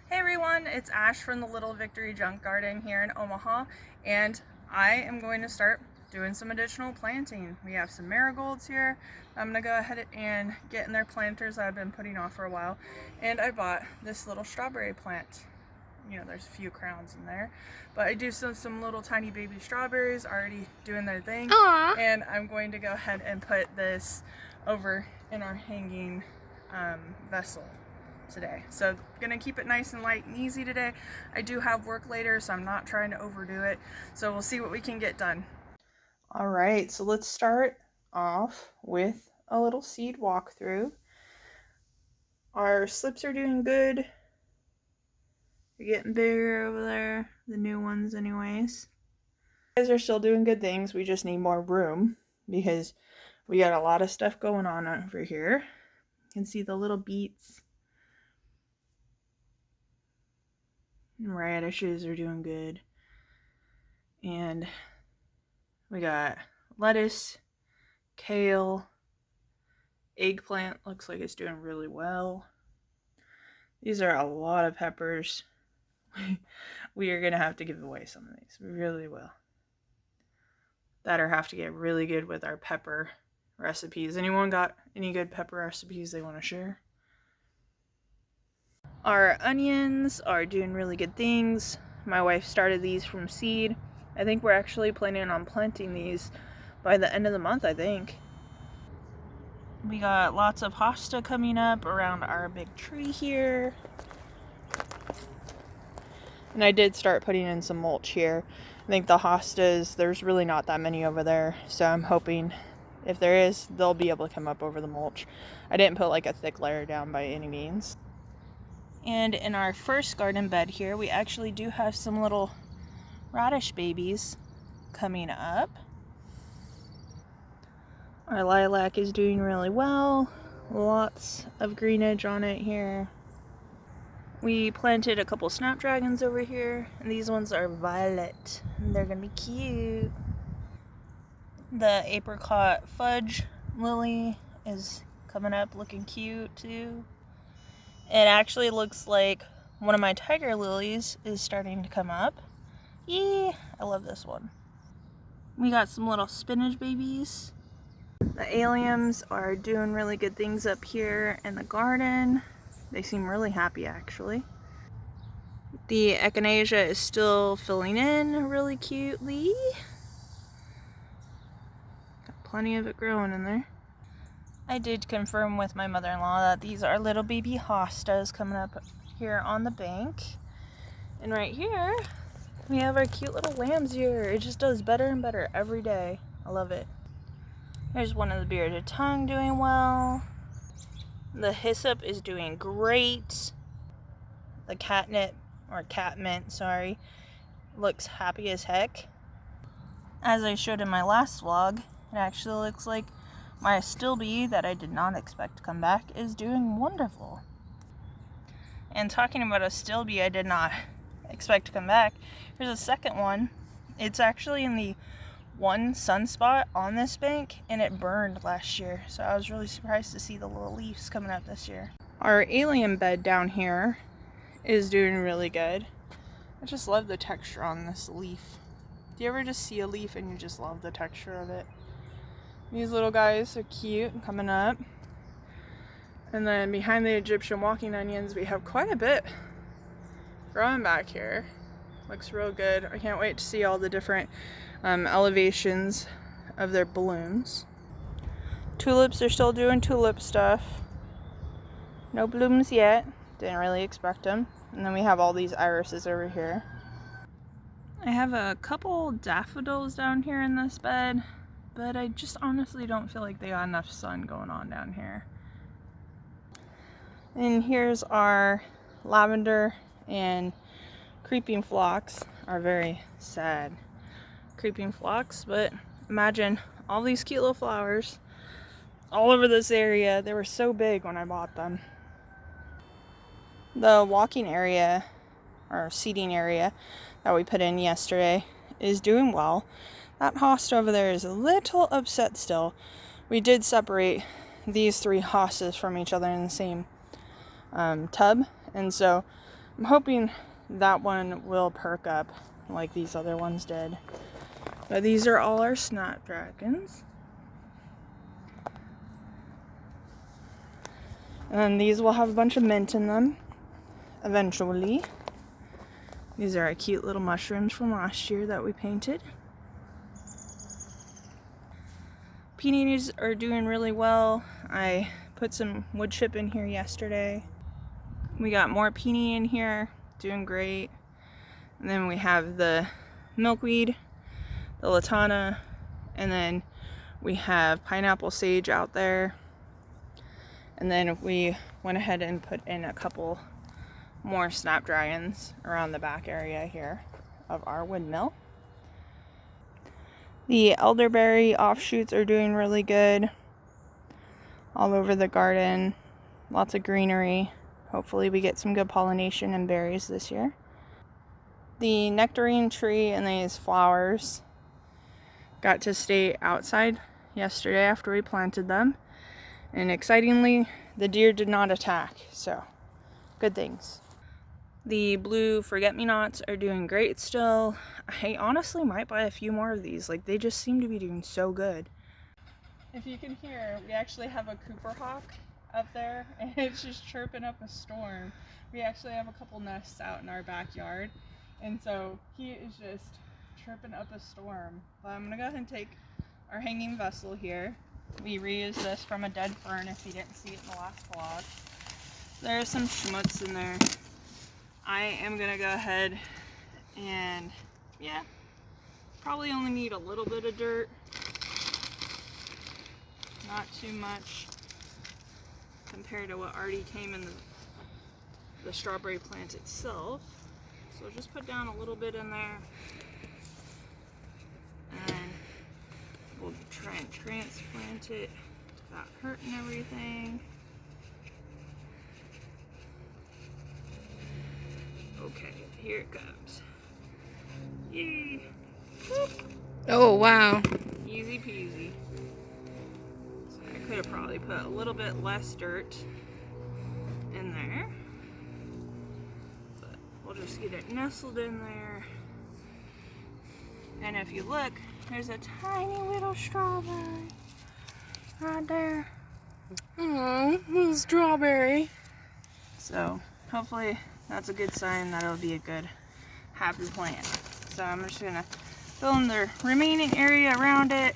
Hey everyone, it's Ash from the Little Victory Junk Garden here in Omaha, and I am going to start doing some additional planting. We have some marigolds here. I'm going to go ahead and get in their planters that I've been putting off for a while, and I bought this little strawberry plant. You know, there's a few crowns in there, but I do some little tiny baby strawberries already doing their thing. Aww. And I'm going to go ahead and put this over in our hanging vessel today. So I'm gonna keep it nice and light and easy today. I do have work later, so I'm not trying to overdo it. So we'll see what we can get done. All right, so let's start off with a little seed walkthrough. Our slips are doing good. They're getting bigger over there, the new ones anyways. You guys are still doing good things. We just need more room because we got a lot of stuff going on over here. You can see the little beets. Radishes are doing good. And we got lettuce, kale, eggplant looks like it's doing really well. These are a lot of peppers. We are going to have to give away some of these. We really will. That or have to get really good with our pepper recipes. Anyone got any good pepper recipes they want to share? Our onions are doing really good things. My wife started these from seed. I think we're actually planning on planting these by the end of the month, I think. We got lots of hosta coming up around our big tree here. And I did start putting in some mulch here. I think the hostas, there's really not that many over there, so I'm hoping if there is, they'll be able to come up over the mulch. I didn't put like a thick layer down by any means. And in our first garden bed here, we actually do have some little radish babies coming up. Our lilac is doing really well. Lots of greenage on it here. We planted a couple snapdragons over here, and these ones are violet. And they're gonna be cute. The apricot fudge lily is coming up looking cute too. It actually looks like one of my tiger lilies is starting to come up. Yee! I love this one. We got some little spinach babies. The alliums are doing really good things up here in the garden. They seem really happy actually. The echinacea is still filling in really cutely. Got plenty of it growing in there. I did confirm with my mother-in-law that these are little baby hostas coming up here on the bank. And right here, we have our cute little lambs here. It just does better and better every day. I love it. There's one of the bearded tongue doing well. The hyssop is doing great. The catnip, or catmint, sorry, looks happy as heck. As I showed in my last vlog, it actually looks like my astilbe that I did not expect to come back is doing wonderful. And talking about astilbe I did not expect to come back, here's a second one. It's actually in the one sunspot on this bank, and it burned last year, so I was really surprised to see the little leaves coming up this year. Our allium bed down here is doing really good. I just love the texture on this leaf. Do you ever just see a leaf and you just love the texture of it? These little guys are cute and coming up. And then behind the Egyptian walking onions, we have quite a bit growing back here. Looks real good. I can't wait to see all the different elevations of their blooms. Tulips are still doing tulip stuff. No blooms yet. Didn't really expect them. And then we have all these irises over here. I have a couple daffodils down here in this bed, but I just honestly don't feel like they got enough sun going on down here. And here's our lavender and creeping phlox, are very sad creeping phlox, but imagine all these cute little flowers all over this area. They were so big when I bought them. The walking area, or seating area, that we put in yesterday is doing well. That hosta over there is a little upset still. We did separate these three hostas from each other in the same tub, and so I'm hoping that one will perk up like these other ones did. But these are all our snapdragons. And then these will have a bunch of mint in them eventually. These are our cute little mushrooms from last year that we painted. Peonies are doing really well. I put some wood chip in here yesterday. We got more peony in here, doing great. And then we have the milkweed, the latana, and then we have pineapple sage out there. And then we went ahead and put in a couple more snapdragons around the back area here of our windmill. The elderberry offshoots are doing really good all over the garden. Lots of greenery. Hopefully we get some good pollination and berries this year. The nectarine tree and these flowers got to stay outside yesterday after we planted them. And excitingly, the deer did not attack, so good things. The blue forget-me-nots are doing great still. I honestly might buy a few more of these. Like, they just seem to be doing so good. If you can hear, we actually have a Cooper hawk up there, and it's just chirping up a storm. We actually have a couple nests out in our backyard, and so he is just chirping up a storm. But I'm gonna go ahead and take our hanging vessel here. We reused this from a dead fern if you didn't see it in the last vlog. There's some schmutz in there. I am gonna go ahead and, yeah, probably only need a little bit of dirt. Not too much compared to what already came in the strawberry plant itself. So just put down a little bit in there. And we'll try and transplant it without hurting everything. Okay, here it comes. Yay! Whoop. Oh, wow. Easy peasy. So I could have probably put a little bit less dirt in there. But we'll just get it nestled in there. And if you look, there's a tiny little strawberry right there. Oh, little strawberry. So hopefully that's a good sign that it'll be a good, happy plant. So I'm just gonna fill in the remaining area around it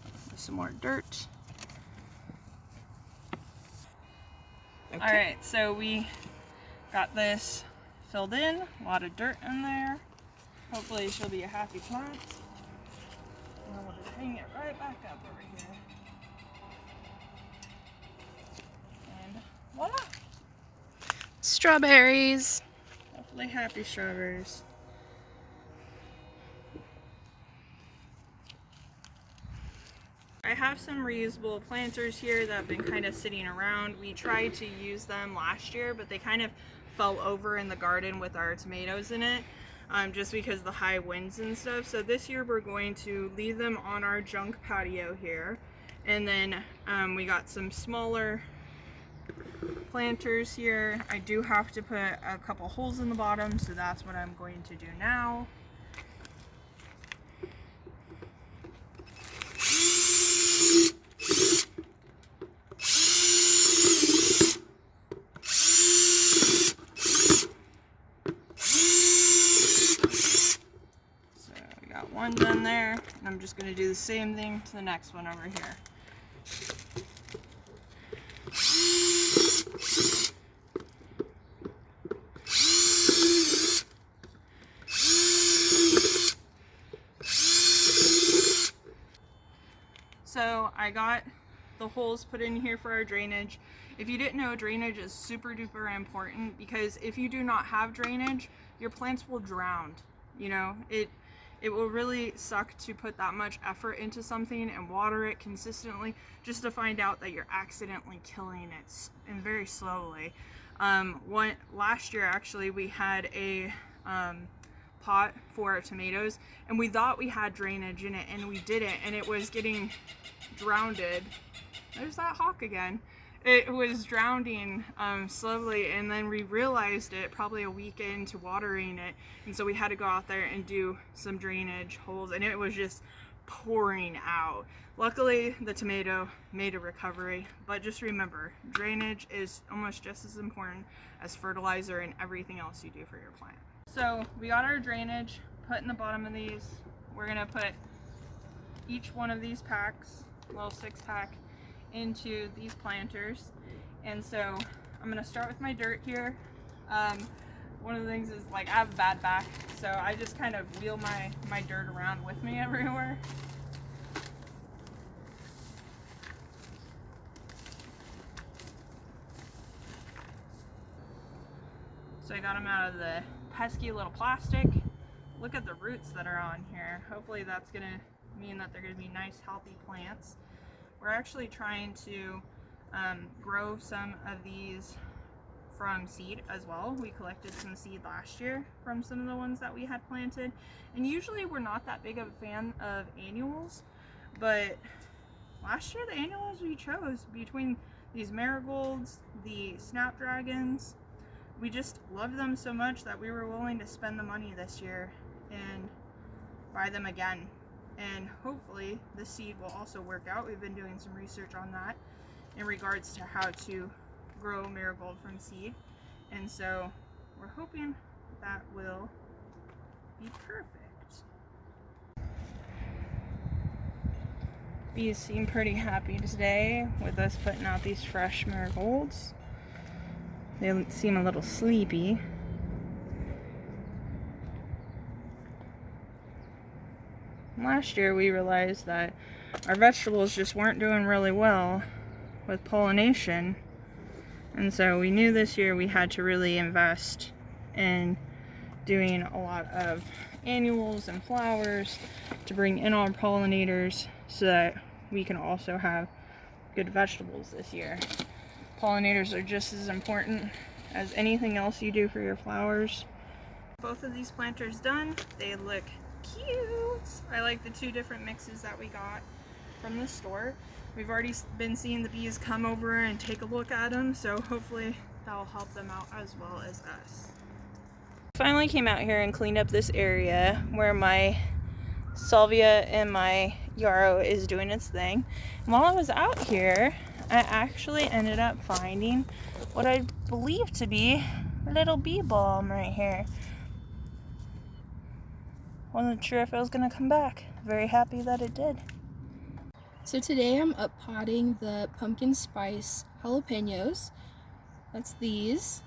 with some more dirt. Okay. All right, so we got this filled in, a lot of dirt in there. Hopefully she'll be a happy plant. And then we'll just hang it right back up over here. And voila! Strawberries. Hopefully happy strawberries. I have some reusable planters here that have been kind of sitting around. We tried to use them last year, but they kind of fell over in the garden with our tomatoes in it. Just because of the high winds and stuff. So this year we're going to leave them on our junk patio here. And then we got some smaller planters here. I do have to put a couple holes in the bottom, so that's what I'm going to do now. One done there, and I'm just going to do the same thing to the next one over here. So I got the holes put in here for our drainage. If you didn't know, drainage is super duper important, because if you do not have drainage, your plants will drown. You know, it will really suck to put that much effort into something and water it consistently just to find out that you're accidentally killing it, and very slowly. Last year actually we had a pot for our tomatoes, and we thought we had drainage in it, and we didn't, and it was getting drowned. There's that hawk again. it was drowning slowly, and then we realized it probably a week into watering it, and so we had to go out there and do some drainage holes, and it was just pouring out. Luckily the tomato made a recovery, but just remember, drainage is almost just as important as fertilizer and everything else you do for your plant. So we got our drainage put in the bottom of these. We're gonna put each one of these packs, little 6-pack, into these planters. And so I'm gonna start with my dirt here. One of the things is, like, I have a bad back, so I just kind of wheel my dirt around with me everywhere. So I got them out of the pesky little plastic. Look at the roots that are on here. Hopefully that's gonna mean that they're gonna be nice, healthy plants. We're actually trying to grow some of these from seed as well. We collected some seed last year from some of the ones that we had planted. And usually we're not that big of a fan of annuals, but last year the annuals we chose, between these marigolds, the snapdragons, we just loved them so much that we were willing to spend the money this year and buy them again. And hopefully the seed will also work out. We've been doing some research on that in regards to how to grow marigold from seed, and so we're hoping that will be perfect. Bees seem pretty happy today with us putting out these fresh marigolds. They seem a little sleepy. Last year we realized that our vegetables just weren't doing really well with pollination, and so we knew this year we had to really invest in doing a lot of annuals and flowers to bring in our pollinators so that we can also have good vegetables this year. Pollinators are just as important as anything else you do for your flowers. Both of these planters done. They look cute. I like the 2 different mixes that we got from the store. We've already been seeing the bees come over and take a look at them, so hopefully that'll help them out as well as us. Finally came out here and cleaned up this area where my salvia and my yarrow is doing its thing. And while I was out here, I actually ended up finding what I believe to be a little bee balm right here. Wasn't sure if it was gonna come back. Very happy that it did. So today I'm up potting the pumpkin spice jalapenos. That's these.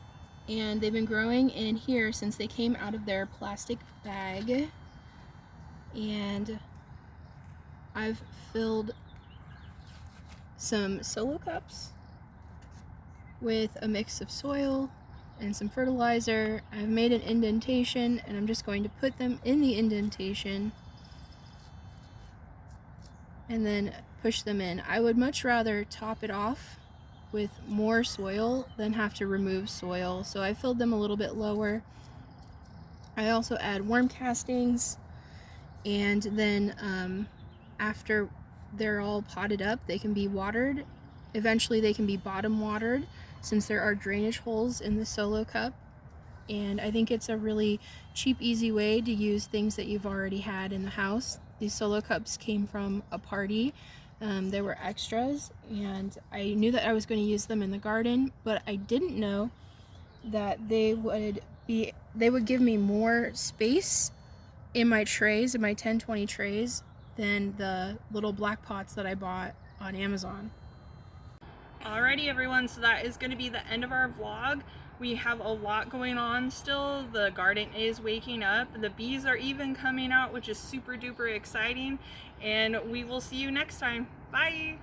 And they've been growing in here since they came out of their plastic bag. And I've filled some solo cups with a mix of soil and some fertilizer. I've made an indentation and I'm just going to put them in the indentation and then push them in. I would much rather top it off with more soil than have to remove soil, so I filled them a little bit lower. I also add worm castings, and then after they're all potted up, they can be watered. Eventually they can be bottom watered since there are drainage holes in the solo cup, and I think it's a really cheap, easy way to use things that you've already had in the house. These solo cups came from a party. They were extras, and I knew that I was going to use them in the garden, but I didn't know that they would give me more space in my trays, in my 10-20 trays, than the little black pots that I bought on Amazon. Alrighty everyone, so that is going to be the end of our vlog. We have a lot going on still. The garden is waking up. The bees are even coming out, which is super duper exciting. And we will see you next time. Bye!